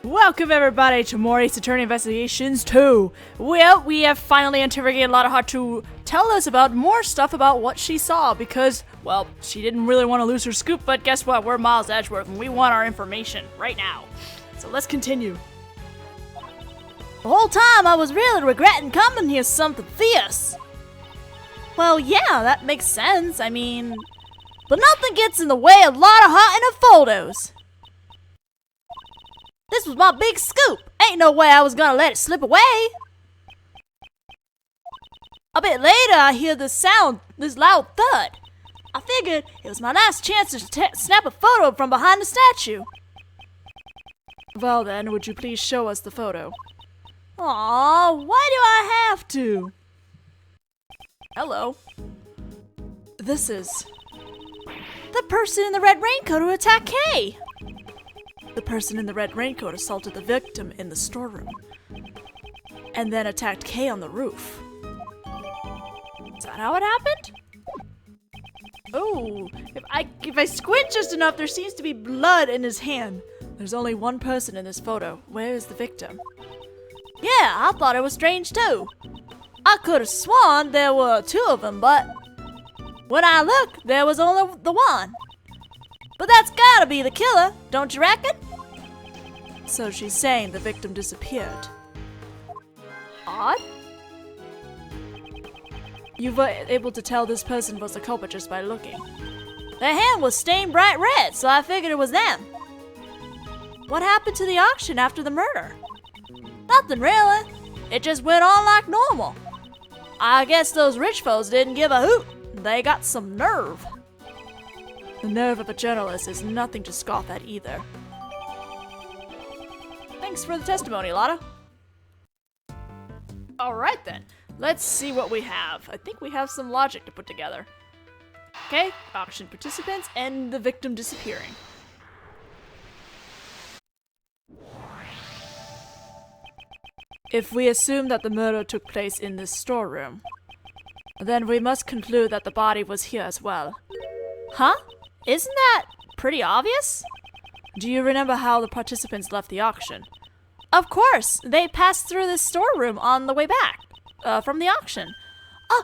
Welcome everybody to more Ace Attorney Investigations 2. Well, we have finally interrogated Lottie to tell us about more stuff about what she saw because, well, she didn't really want to lose her scoop, but guess what? We're Miles Edgeworth and we want our information right now. So let's continue. The whole time I was really regretting coming here something fierce. Well, yeah, that makes sense. I mean... But nothing gets in the way of Lottie hunting her photos. This was my big scoop. Ain't no way I was gonna let it slip away. A bit later, I hear this loud thud. I figured it was my last chance to snap a photo from behind the statue. Well then, would you please show us the photo? Aw, why do I have to? Hello. This is... the person in the red raincoat who attacked Kay. The person in the red raincoat assaulted the victim in the storeroom, and then attacked Kay on the roof. Is that how it happened? Oh, if I squint just enough, there seems to be blood in his hand. There's only one person in this photo. Where is the victim? Yeah, I thought it was strange too. I could have sworn there were two of them, but when I looked, there was only the one. But that's gotta be the killer, don't you reckon? So she's saying the victim disappeared. Odd. You were able to tell this person was the culprit just by looking. Their hand was stained bright red, so I figured it was them. What happened to the auction after the murder? Nothing really. It just went on like normal. I guess those rich folks didn't give a hoot. They got some nerve. The nerve of a journalist is nothing to scoff at either. Thanks for the testimony, Lottie. Alright then, let's see what we have. I think we have some logic to put together. Okay, auction participants and the victim disappearing. If we assume that the murder took place in this storeroom, then we must conclude that the body was here as well. Huh? Isn't that pretty obvious? Do you remember how the participants left the auction? Of course! They passed through this storeroom on the way back from the auction. Oh!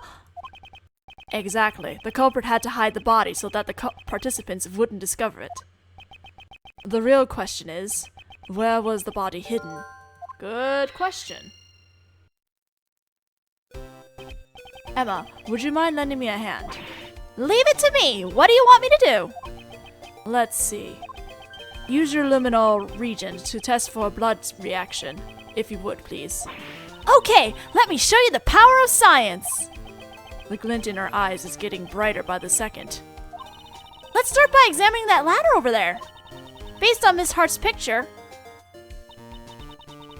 Exactly. The culprit had to hide the body so that the participants wouldn't discover it. The real question is, where was the body hidden? Good question. Emma, would you mind lending me a hand? Leave it to me! What do you want me to do? Let's see. Use your liminal region to test for a blood reaction, if you would, please. Okay, let me show you the power of science! The glint in her eyes is getting brighter by the second. Let's start by examining that ladder over there. Based on Miss Hart's picture,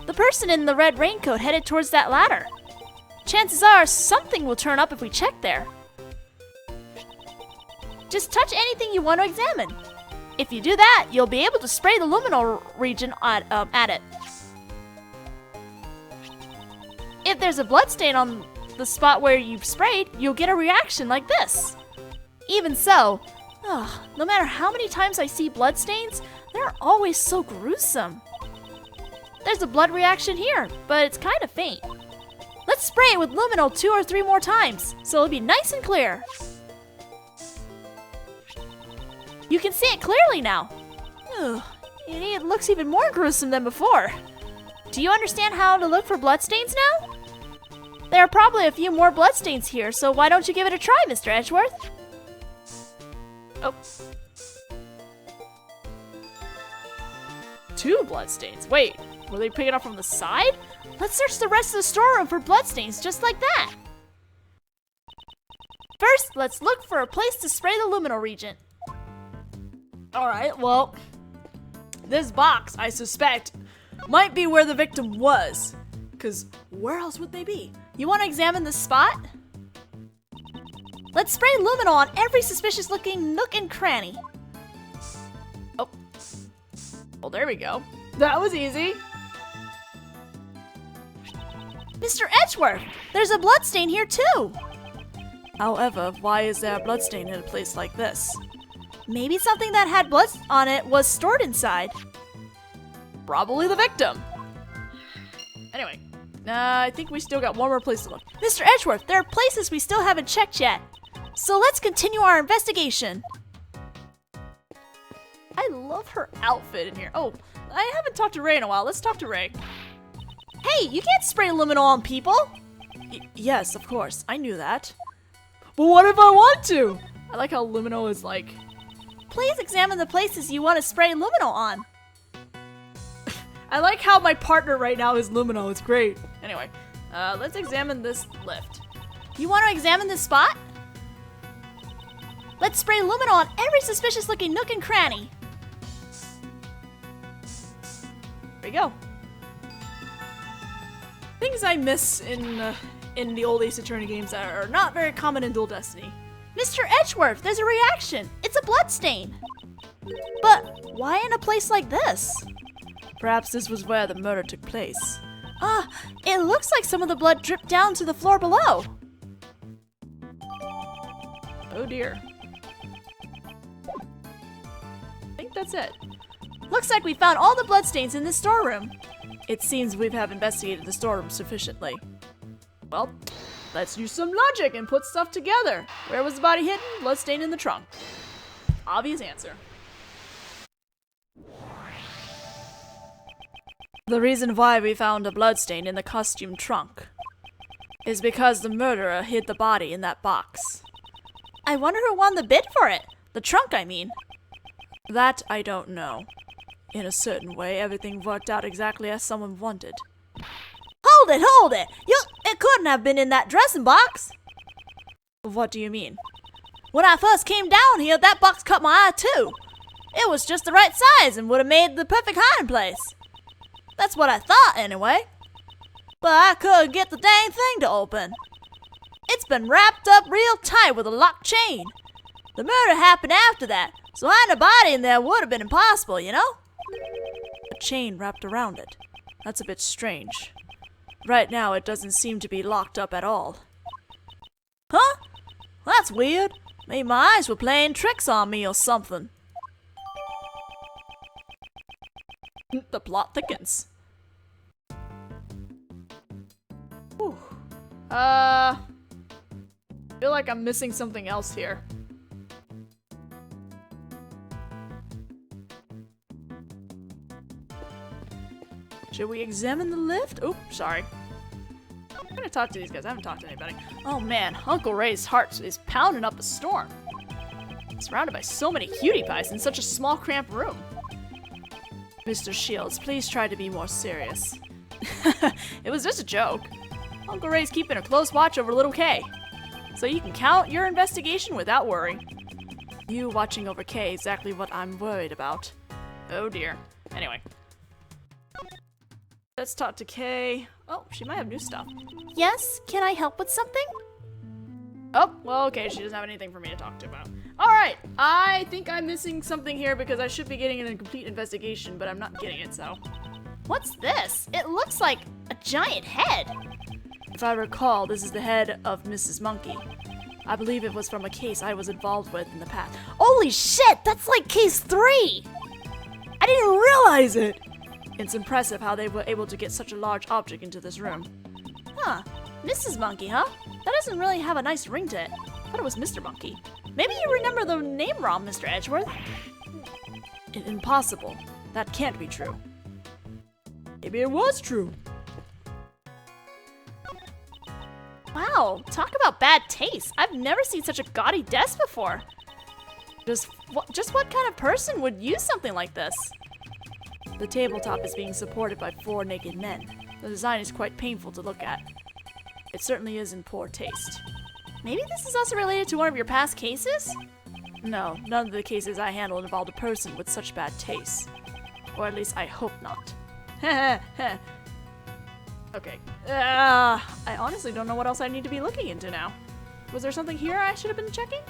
the person in the red raincoat headed towards that ladder. Chances are something will turn up if we check there. Just touch anything you want to examine. If you do that, you'll be able to spray the luminal region at it. If there's a bloodstain on the spot where you've sprayed, you'll get a reaction like this. Even so, no matter how many times I see bloodstains, they're always so gruesome. There's a blood reaction here, but it's kind of faint. Let's spray it with luminol 2 or 3 more times, so it'll be nice and clear. You can see it clearly now. It looks even more gruesome than before. Do you understand how to look for bloodstains now? There are probably a few more bloodstains here, so why don't you give it a try, Mr. Edgeworth? Oh. 2 bloodstains. Wait, were they picking up from the side? Let's search the rest of the storeroom for bloodstains just like that. First, let's look for a place to spray the luminal region. Alright, well, this box, I suspect, might be where the victim was. Because where else would they be? You want to examine this spot? Let's spray luminol on every suspicious looking nook and cranny. Oh. Well, there we go. That was easy. Mr. Edgeworth, there's a bloodstain here too. However, why is there a bloodstain in a place like this? Maybe something that had blood on it was stored inside. probably the victim. Anyway, I think we still got one more place to look. Mr. Edgeworth, there are places we still haven't checked yet. So let's continue our investigation. I love her outfit in here. Oh, I haven't talked to Ray in a while. Let's talk to Ray. Hey, you can't spray luminol on people. Yes, of course. I knew that. But what if I want to? I like how luminol is like... Please examine the places you want to spray luminol on. I like how my partner right now is luminol. It's great. Anyway, let's examine this lift. You want to examine this spot? Let's spray luminol on every suspicious looking nook and cranny. There you go. Things I miss in the old Ace Attorney games that are not very common in Dual Destiny. Mr. Edgeworth, there's a reaction. It's a blood stain. But why in a place like this? Perhaps this was where the murder took place. It looks like some of the blood dripped down to the floor below. Oh dear. I think that's it. Looks like we found all the bloodstains in this storeroom. It seems we have investigated the storeroom sufficiently. Well, let's use some logic and put stuff together. Where was the body hidden? Bloodstain in the trunk. Obvious answer. The reason why we found a bloodstain in the costume trunk is because the murderer hid the body in that box. I wonder who won the bid for it. The trunk, I mean. That I don't know. In a certain way, everything worked out exactly as someone wanted. Hold it! It couldn't have been in that dressing box. What do you mean? When I first came down here, that box caught my eye too. It was just the right size and would have made the perfect hiding place. That's what I thought anyway. But I couldn't get the dang thing to open. It's been wrapped up real tight with a locked chain. The murder happened after that, so hiding a body in there would have been impossible, you know? A chain wrapped around it. That's a bit strange. Right now, it doesn't seem to be locked up at all. Huh? That's weird. Maybe my eyes were playing tricks on me or something. The plot thickens. Whew. Feel like I'm missing something else here. Should we examine the lift? Oh, sorry. I'm gonna talk to these guys. I haven't talked to anybody. Oh man, Uncle Ray's heart is pounding up a storm. Surrounded by so many cutie pies in such a small, cramped room. Mr. Shields, please try to be more serious. It was just a joke. Uncle Ray's keeping a close watch over little Kay. So you can count your investigation without worry. You watching over Kay is exactly what I'm worried about. Oh dear. Anyway. Let's talk to Kay. Oh, she might have new stuff. Yes? Can I help with something? Oh, well, okay, she doesn't have anything for me to talk to about. Alright, I think I'm missing something here because I should be getting a complete investigation, but I'm not getting it, so. What's this? It looks like a giant head. If I recall, this is the head of Mrs. Monkey. I believe it was from a case I was involved with in the past. Holy shit, that's like case 3! I didn't realize it! It's impressive how they were able to get such a large object into this room. Huh, Mrs. Monkey, huh? That doesn't really have a nice ring to it. I thought it was Mr. Monkey. Maybe you remember the name wrong, Mr. Edgeworth. Impossible. That can't be true. Maybe it was true. Wow, talk about bad taste. I've never seen such a gaudy desk before. Just what kind of person would use something like this? The tabletop is being supported by 4 naked men. The design is quite painful to look at. It certainly is in poor taste. Maybe this is also related to one of your past cases? No, none of the cases I handled involved a person with such bad taste. Or at least I hope not. Okay. I honestly don't know what else I need to be looking into now. Was there something here I should have been checking?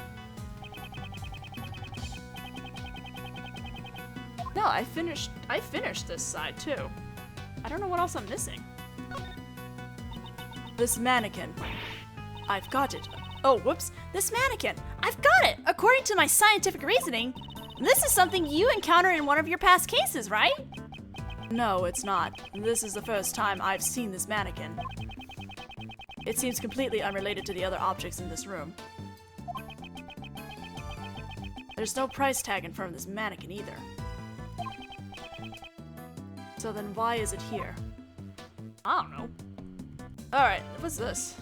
No, I finished this side too. I don't know what else I'm missing. This mannequin. I've got it. Oh, whoops. This mannequin. I've got it! According to my scientific reasoning, this is something you encountered in one of your past cases, right? No, it's not. This is the first time I've seen this mannequin. It seems completely unrelated to the other objects in this room. There's no price tag in front of this mannequin either. So then why is it here? I don't know. Alright, what's this?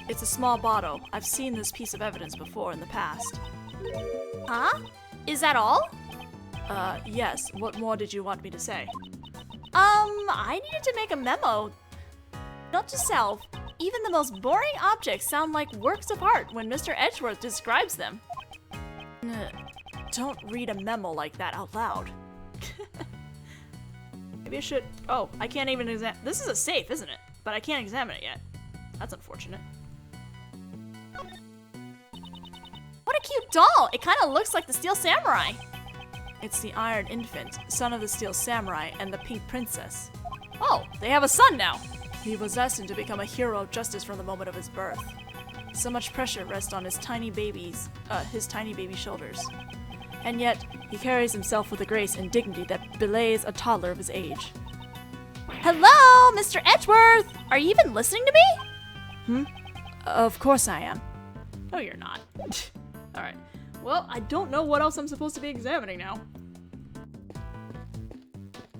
It's a small bottle. I've seen this piece of evidence before in the past. Huh? Is that all? Yes. What more did you want me to say? I needed to make a memo. Note to self, even the most boring objects sound like works of art when Mr. Edgeworth describes them. Don't read a memo like that out loud. Maybe I should... Oh, I can't even examine... This is a safe, isn't it? But I can't examine it yet. That's unfortunate. What a cute doll! It kind of looks like the Steel Samurai. It's the Iron Infant, son of the Steel Samurai and the Pink Princess. Oh, they have a son now! He was destined to become a hero of justice from the moment of his birth. So much pressure rests on his tiny baby shoulders. And yet, he carries himself with a grace and dignity that belays a toddler of his age. Hello, Mr. Edgeworth! Are you even listening to me? Of course I am. No, you're not. Alright. Well, I don't know what else I'm supposed to be examining now.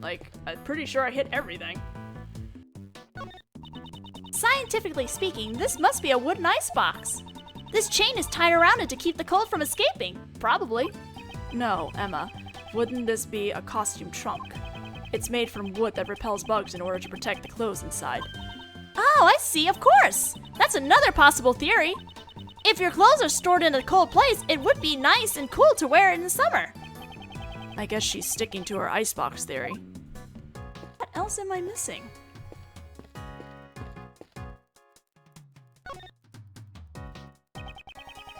Like, I'm pretty sure I hit everything. Scientifically speaking, this must be a wooden icebox. This chain is tied around it to keep the cold from escaping. Probably. No, Emma. Wouldn't this be a costume trunk? It's made from wood that repels bugs in order to protect the clothes inside. Oh, I see, of course. That's another possible theory. If your clothes are stored in a cold place, it would be nice and cool to wear it in the summer. I guess she's sticking to her icebox theory. What else am I missing?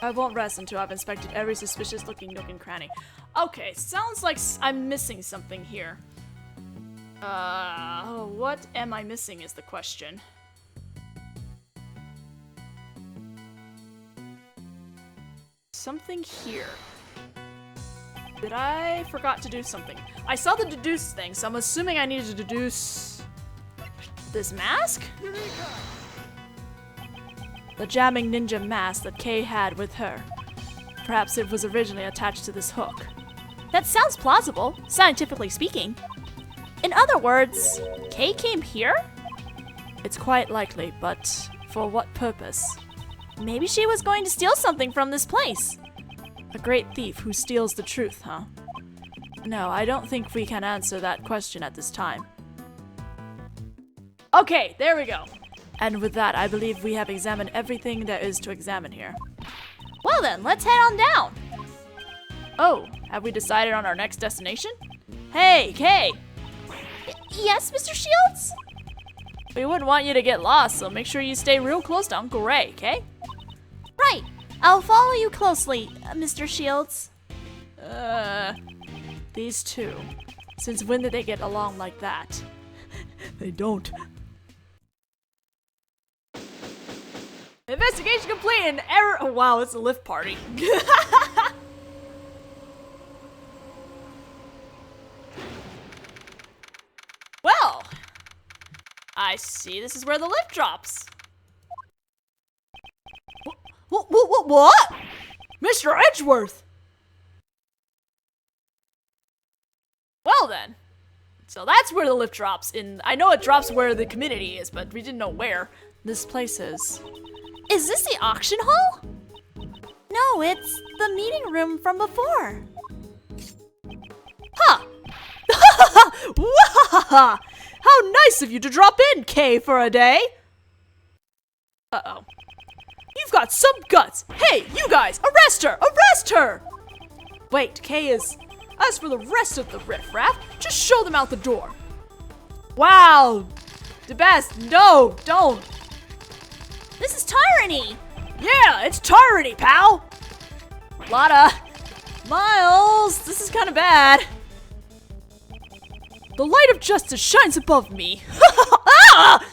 I won't rest until I've inspected every suspicious-looking nook and cranny. Okay, sounds like I'm missing something here. What am I missing is the question. Something here. Did I forgot to do something? I saw the deduce thing, so I'm assuming I needed to deduce this mask? The jamming ninja mask that Kay had with her. Perhaps it was originally attached to this hook. That sounds plausible, scientifically speaking. In other words, Kay came here? It's quite likely, but for what purpose? Maybe she was going to steal something from this place. A great thief who steals the truth, huh? No, I don't think we can answer that question at this time. Okay, there we go. And with that, I believe we have examined everything there is to examine here. Well then, let's head on down. Oh, have we decided on our next destination? Hey, Kay! Yes, Mr. Shields? We wouldn't want you to get lost, so make sure you stay real close to Uncle Ray, okay? Right. I'll follow you closely, Mr. Shields. These two. Since when did they get along like that? They don't. Investigation complete and error. Oh wow, it's a lift party. Well, I see this is where the lift drops. What? Mr. Edgeworth! Well then. So that's where the lift drops in. I know it drops where the community is, but we didn't know where this place is. Is this the auction hall? No, it's the meeting room from before. Huh! Wahaha! How nice of you to drop in, Kay, for a day! Uh-oh. You've got some guts! Hey, you guys! Arrest her! Arrest her! Wait, Kay is... As for the rest of the riffraff, just show them out the door. Wow! The best! No, don't! This is tyranny! Yeah, it's tyranny, pal! Lotta! Miles, this is kind of bad. The light of justice shines above me. Ah!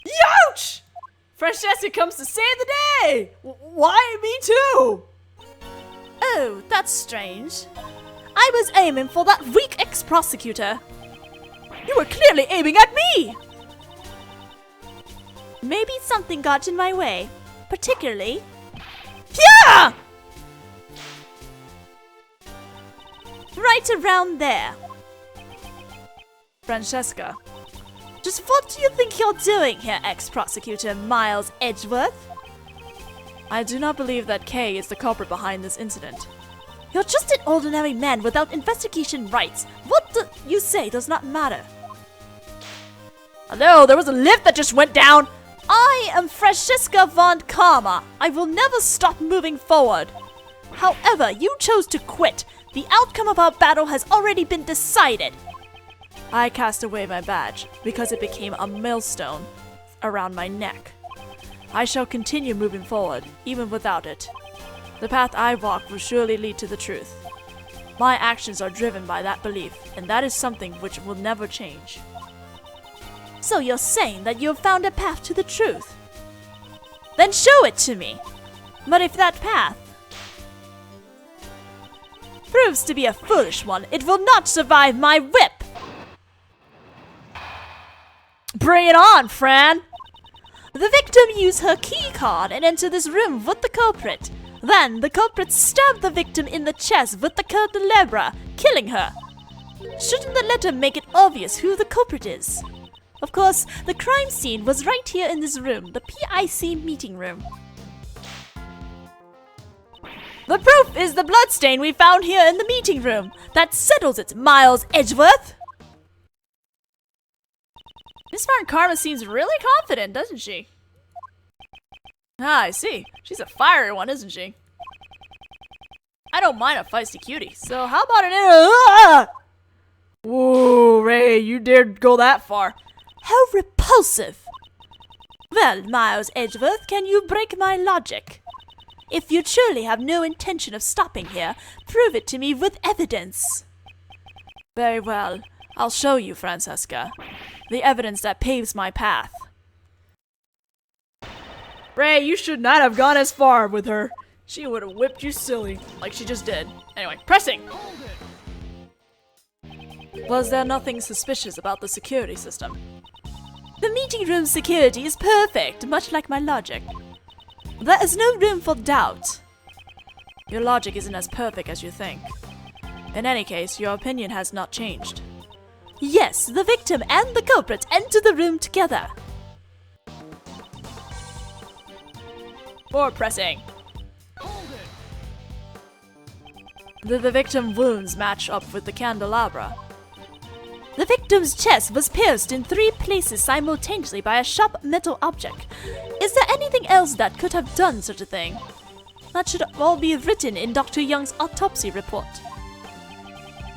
Youch! Fresh Jessica comes to save the day! Why me too? Oh, that's strange. I was aiming for that weak ex-prosecutor. You were clearly aiming at me! Maybe something got in my way, particularly... Yeah! Right around there. Francesca. Just what do you think you're doing here, ex-prosecutor Miles Edgeworth? I do not believe that Kay is the culprit behind this incident. You're just an ordinary man without investigation rights. What you say does not matter. Hello, there was a lift that just went down! I am Francesca Von Karma. I will never stop moving forward. However, you chose to quit. The outcome of our battle has already been decided. I cast away my badge because it became a millstone around my neck. I shall continue moving forward, even without it. The path I walk will surely lead to the truth. My actions are driven by that belief, and that is something which will never change. So you're saying that you have found a path to the truth? Then show it to me. But if that path proves to be a foolish one, it will not survive my whip! Bring it on, Fran! The victim used her key card and entered this room with the culprit. Then, the culprit stabbed the victim in the chest with the candelabra, killing her. Shouldn't the letter make it obvious who the culprit is? Of course, the crime scene was right here in this room, the P.I.C. meeting room. The proof is the bloodstain we found here in the meeting room. That settles it, Miles Edgeworth! Miss Von Karma seems really confident, doesn't she? Ah, I see. She's a fiery one, isn't she? I don't mind a feisty cutie, so how about an... Whoa, Ray, you dared go that far. How repulsive! Well, Miles Edgeworth, can you break my logic? If you truly have no intention of stopping here, prove it to me with evidence. Very well. I'll show you, Francesca. The evidence that paves my path. Ray, you should not have gone as far with her. She would have whipped you silly, like she just did. Anyway, pressing! Was there nothing suspicious about the security system? The meeting room security is perfect, much like my logic. There is no room for doubt. Your logic isn't as perfect as you think. In any case, your opinion has not changed. Yes, the victim and the culprit entered the room together. More pressing. Did the victim's wounds match up with the candelabra? The victim's chest was pierced in 3 places simultaneously by a sharp metal object. Is there anything else that could have done such a thing? That should all be written in Dr. Young's autopsy report.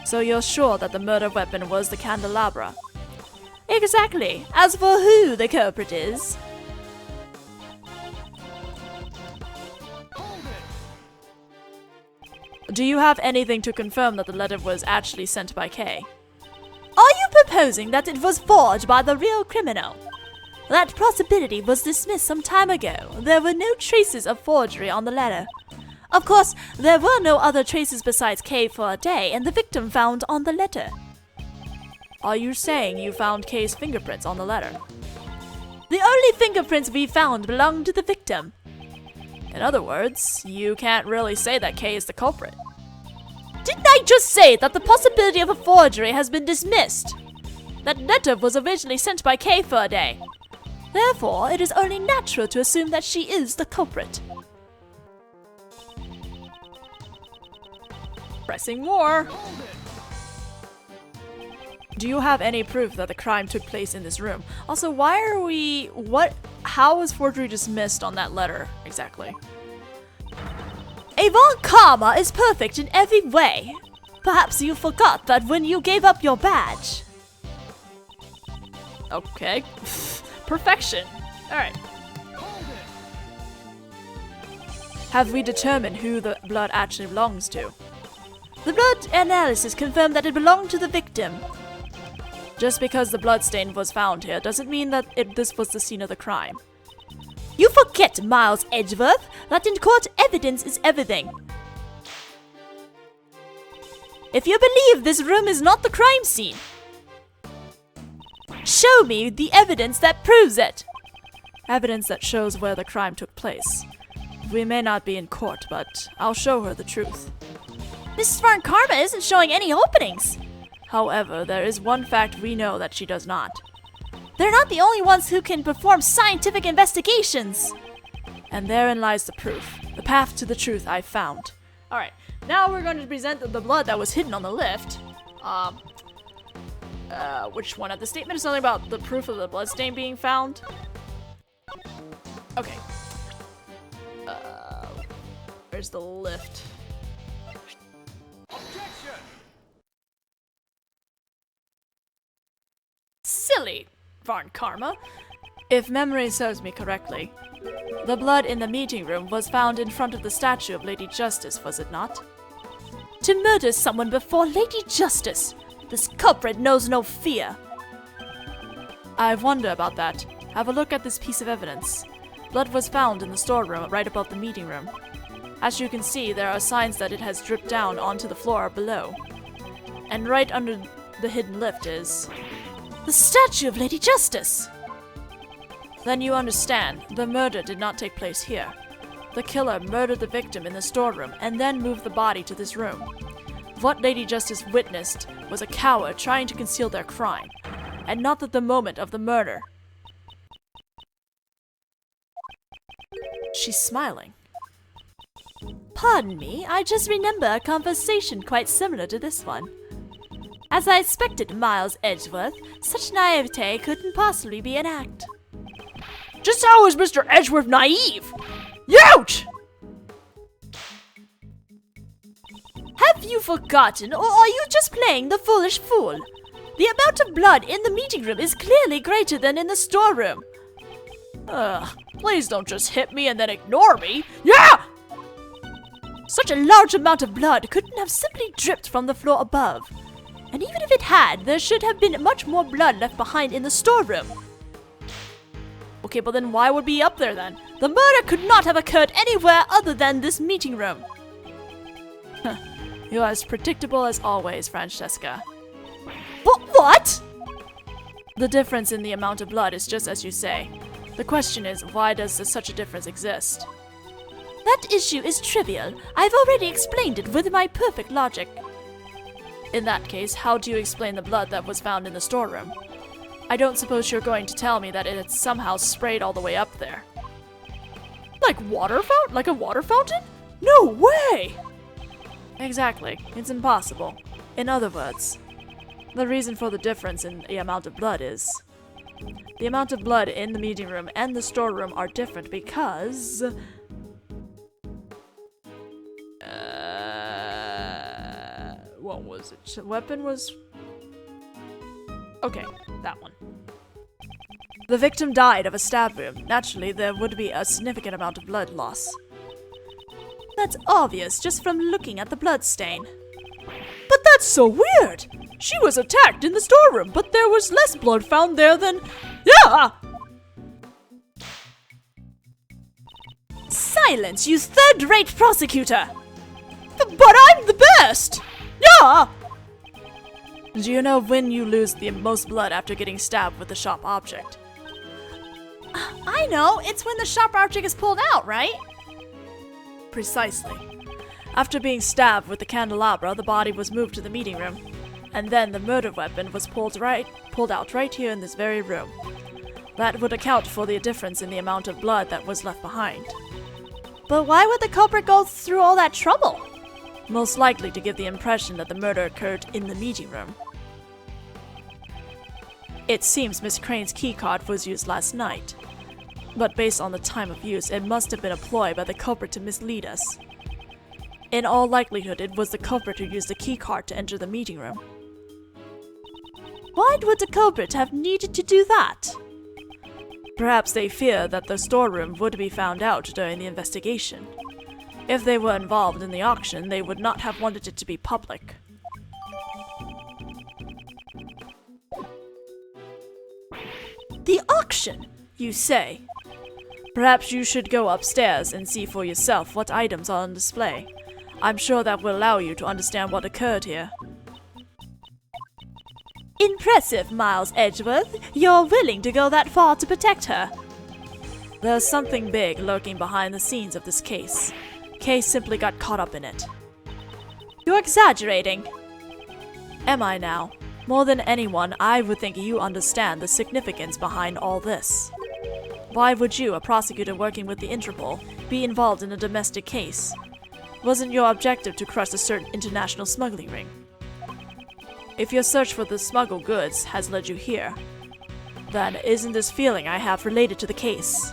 So you're sure that the murder weapon was the candelabra? Exactly. As for who the culprit is... Do you have anything to confirm that the letter was actually sent by Kay? Are you proposing that it was forged by the real criminal? That possibility was dismissed some time ago. There were no traces of forgery on the letter. Of course, there were no other traces besides Kay for a day and the victim found on the letter. Are you saying you found Kay's fingerprints on the letter? The only fingerprints we found belonged to the victim. In other words, you can't really say that Kay is the culprit. Didn't I just say that the possibility of a forgery has been dismissed? That letter was originally sent by Kay for a day. Therefore, it is only natural to assume that she is the culprit. Pressing more. Do you have any proof that the crime took place in this room? Also, why are we... How was forgery dismissed on that letter, exactly? Von Karma is perfect in every way. Perhaps you forgot that when you gave up your badge. Okay. Perfection. Alright. Have we determined who the blood actually belongs to? The blood analysis confirmed that it belonged to the victim. Just because the bloodstain was found here doesn't mean that this was the scene of the crime. You forget, Miles Edgeworth, that in court evidence is everything. if you believe this room is not the crime scene. Show me the evidence that proves it. Evidence that shows where the crime took place. We may not be in court, but I'll show her the truth. Mrs. Von Karma isn't showing any openings. However, there is one fact we know that she does not. They're not the only ones who can perform scientific investigations. And therein lies the proof. The path to the truth I found. Alright, now we're going to present the blood that was hidden on the lift. Which one? The statement is something about the proof of the bloodstain being found. Okay. Where's the lift? Objection! Silly, Von Karma. If memory serves me correctly, the blood in the meeting room was found in front of the statue of Lady Justice, was it not? To murder someone before Lady Justice, this culprit knows no fear. I wonder about that. Have a look at this piece of evidence. Blood was found in the storeroom right above the meeting room. As you can see, there are signs that it has dripped down onto the floor below. And right under the hidden lift is the statue of Lady Justice. Then you understand, the murder did not take place here. The killer murdered the victim in the storeroom and then moved the body to this room. What Lady Justice witnessed was a coward trying to conceal their crime, and not at the moment of the murder. She's smiling. Pardon me, I just remember a conversation quite similar to this one. As I expected, Miles Edgeworth, such naivete couldn't possibly be an act. Just how is Mr. Edgeworth naive? Youch! Have you forgotten, or are you just playing the foolish fool? The amount of blood in the meeting room is clearly greater than in the storeroom. Please don't just hit me and then ignore me. Yeah! Such a large amount of blood couldn't have simply dripped from the floor above. And even if it had, there should have been much more blood left behind in the storeroom. Okay, but then why would it be up there then? The murder could not have occurred anywhere other than this meeting room. You're as predictable as always, Francesca. What? The difference in the amount of blood is just as you say. The question is, why does such a difference exist? That issue is trivial. I've already explained it with my perfect logic. In that case, how do you explain the blood that was found in the storeroom? I don't suppose you're going to tell me that it had somehow sprayed all the way up there. Like a water fountain? No way! Exactly. It's impossible. In other words, the reason for the difference in the amount of blood is the amount of blood in the meeting room and the storeroom are different because what was it? Weapon was... Okay, that one. The victim died of a stab wound. Naturally, there would be a significant amount of blood loss. That's obvious just from looking at the blood stain. But that's so weird! She was attacked in the storeroom, but there was less blood found there than... Yeah! Silence, you third-rate prosecutor! But I'm the best! Yeah! Do you know when you lose the most blood after getting stabbed with a sharp object? I know, it's when the sharp object is pulled out, right? Precisely. After being stabbed with the candelabra, the body was moved to the meeting room, and then the murder weapon was pulled out right here in this very room. That would account for the difference in the amount of blood that was left behind. But why would the culprit go through all that trouble? Most likely to give the impression that the murder occurred in the meeting room. It seems Miss Crane's keycard was used last night, but based on the time of use, it must have been a ploy by the culprit to mislead us. In all likelihood, it was the culprit who used the keycard to enter the meeting room. Why would the culprit have needed to do that? Perhaps they fear that the storeroom would be found out during the investigation. If they were involved in the auction, they would not have wanted it to be public. The auction, you say? Perhaps you should go upstairs and see for yourself what items are on display. I'm sure that will allow you to understand what occurred here. Impressive, Miles Edgeworth. You're willing to go that far to protect her. There's something big lurking behind the scenes of this case. Kay simply got caught up in it. You're exaggerating. Am I now? More than anyone, I would think you understand the significance behind all this. Why would you, a prosecutor working with the Interpol, be involved in a domestic case? Wasn't your objective to crush a certain international smuggling ring? If your search for the smuggled goods has led you here, then isn't this feeling I have related to the case?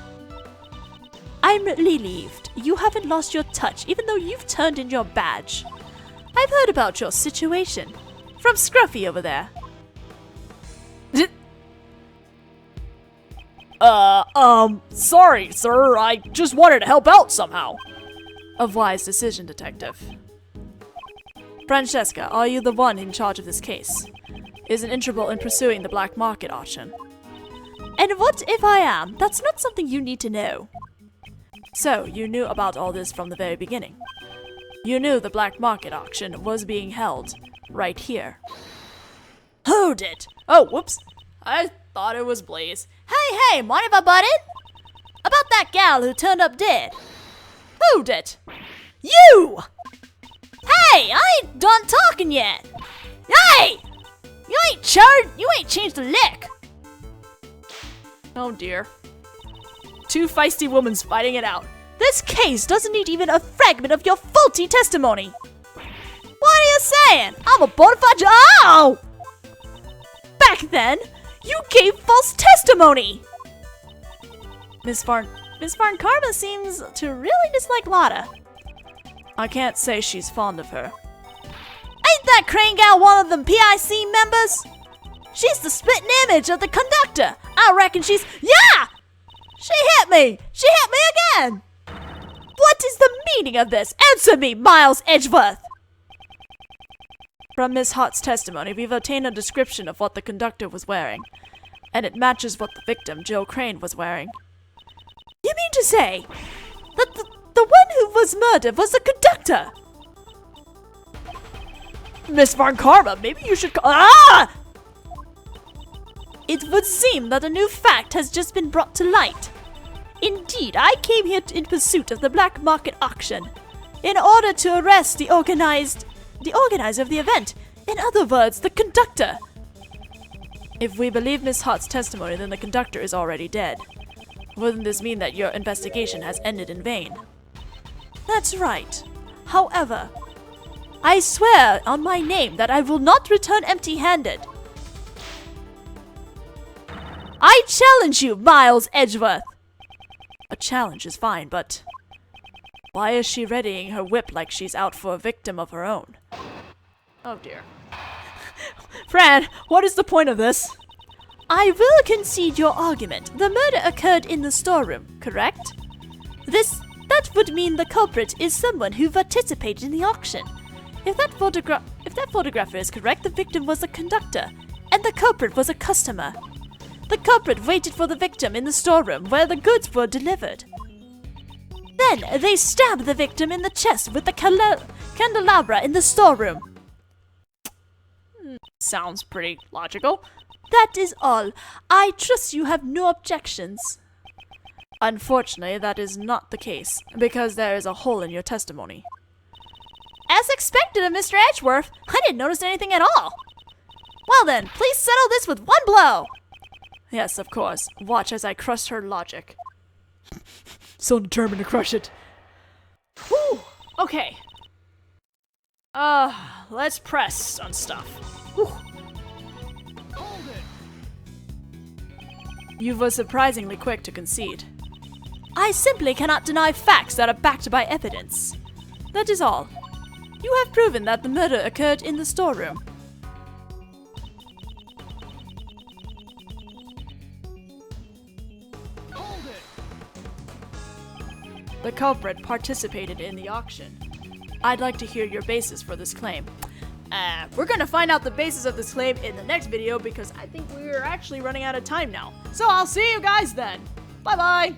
I'm relieved. You haven't lost your touch, even though you've turned in your badge. I've heard about your situation. From Scruffy over there. Sorry, sir. I just wanted to help out somehow. A wise decision, Detective. Francesca, are you the one in charge of this case? Is an Interpol in pursuing the black market auction? And what if I am? That's not something you need to know. So, you knew about all this from the very beginning. You knew the black market auction was being held right here. Hold it! Oh, whoops. I thought it was Blaze. Hey, mind if I butt in? About that gal who turned up dead. Hold it! You! Hey, I ain't done talking yet. Hey! You ain't changed a lick. Oh dear. Two feisty women's fighting it out. This case doesn't need even a fragment of your faulty testimony. What are you saying? I'm a bona fide Oh! Back then, you gave false testimony. Miss Von Karma seems to really dislike Lotta. I can't say she's fond of her. Ain't that crane gal one of them P.I.C. members? She's the spitting image of the conductor. I reckon she's... Yeah! She hit me! She hit me again! What is the meaning of this? Answer me, Miles Edgeworth! From Miss Hart's testimony, we've obtained a description of what the conductor was wearing, and it matches what the victim, Jill Crane, was wearing. You mean to say that the one who was murdered was the conductor? Miss Von Karma, maybe you should Ah! It would seem that a new fact has just been brought to light. Indeed, I came here in pursuit of the black market auction, in order to arrest the organizer of the event. In other words, the conductor. If we believe Miss Hart's testimony, then the conductor is already dead. Wouldn't this mean that your investigation has ended in vain? That's right. However, I swear on my name that I will not return empty-handed. I challenge you, Miles Edgeworth! A challenge is fine, but why is she readying her whip like she's out for a victim of her own? Oh dear. Fran, what is the point of this? I will concede your argument. The murder occurred in the storeroom, correct? That would mean the culprit is someone who participated in the auction. If that photographer is correct, the victim was a conductor, and the culprit was a customer. The culprit waited for the victim in the storeroom where the goods were delivered. Then they stabbed the victim in the chest with the candelabra in the storeroom. Sounds pretty logical. That is all. I trust you have no objections. Unfortunately, that is not the case, because there is a hole in your testimony. As expected of Mr. Edgeworth, I didn't notice anything at all. Well then, please settle this with one blow. Yes, of course. Watch as I crush her logic. So determined to crush it. Whew! Okay. Let's press on stuff. Whew. You were surprisingly quick to concede. I simply cannot deny facts that are backed by evidence. That is all. You have proven that the murder occurred in the storeroom. The culprit participated in the auction. I'd like to hear your basis for this claim. We're gonna find out the basis of this claim in the next video because I think we're actually running out of time now. So I'll see you guys then. Bye-bye!